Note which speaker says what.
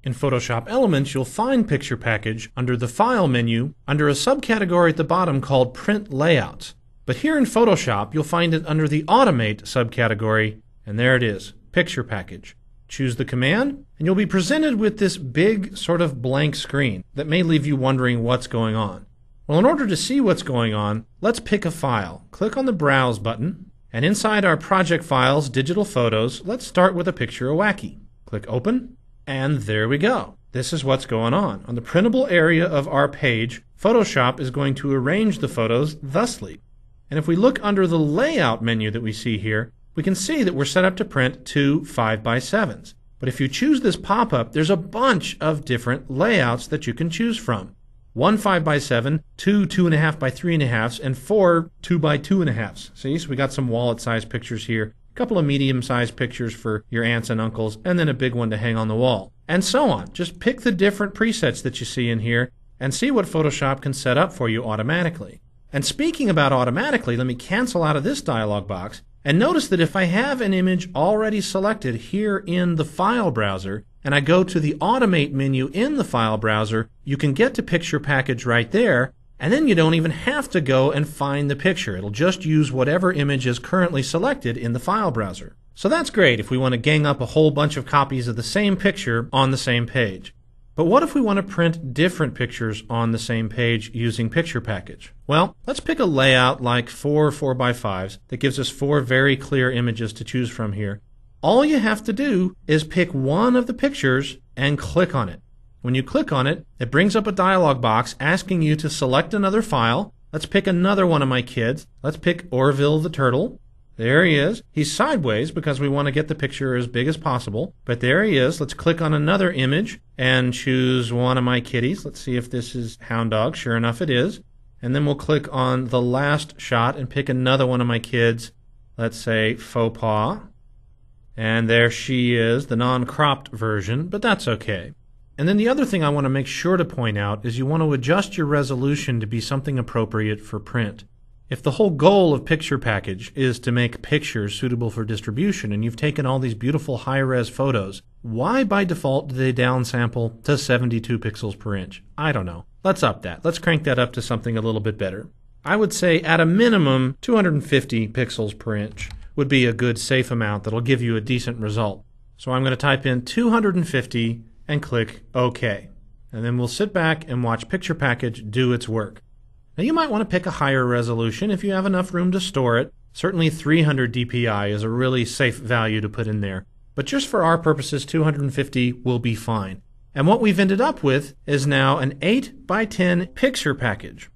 Speaker 1: In Photoshop Elements, you'll find Picture Package under the File menu under a subcategory at the bottom called Print Layouts. But here in Photoshop, you'll find it under the Automate subcategory, and there it is, Picture Package. Choose the command, and you'll be presented with this big sort of blank screen that may leave you wondering what's going on. Well, in order to see what's going on, let's pick a file. Click on the Browse button, and inside our Project Files, Digital Photos, let's start with a picture of Wacky. Click Open. And there we go. This is what's going on. On the printable area of our page, Photoshop is going to arrange the photos thusly. And if we look under the Layout menu that we see here, we can see that we're set up to print two 5x7s. But if you choose this pop-up, there's a bunch of different layouts that you can choose from. One 5x7, two 2.5x3.5s, and four 2x2.5s. See, so we got some wallet-sized pictures here. Couple of medium-sized pictures for your aunts and uncles, and then a big one to hang on the wall, and so on. Just pick the different presets that you see in here and see what Photoshop can set up for you automatically. And speaking about automatically, let me cancel out of this dialog box and notice that if I have an image already selected here in the File browser and I go to the Automate menu in the File browser, you can get to Picture Package right there. And then you don't even have to go and find the picture. It'll just use whatever image is currently selected in the File browser. So that's great if we want to gang up a whole bunch of copies of the same picture on the same page. But what if we want to print different pictures on the same page using Picture Package? Well, let's pick a layout like 4x5s that gives us four very clear images to choose from here. All you have to do is pick one of the pictures and click on it. When you click on it, it brings up a dialog box asking you to select another file. Let's pick another one of my kids. Let's pick Orville the Turtle. There he is. He's sideways because we want to get the picture as big as possible. But there he is. Let's click on another image and choose one of my kitties. Let's see if this is Hound Dog. Sure enough it is. And then we'll click on the last shot and pick another one of my kids. Let's say Faux Paw. And there she is, the non-cropped version, but that's okay. And then the other thing I want to make sure to point out is you want to adjust your resolution to be something appropriate for print. If the whole goal of Picture Package is to make pictures suitable for distribution and you've taken all these beautiful high-res photos, why by default do they downsample to 72 pixels per inch? I don't know. Let's up that. Let's crank that up to something a little bit better. I would say at a minimum 250 pixels per inch would be a good safe amount that'll give you a decent result. So I'm going to type in 250 and click OK. And then we'll sit back and watch Picture Package do its work. Now you might want to pick a higher resolution if you have enough room to store it. Certainly 300 dpi is a really safe value to put in there. But just for our purposes, 250 will be fine. And what we've ended up with is now an 8x10 picture package.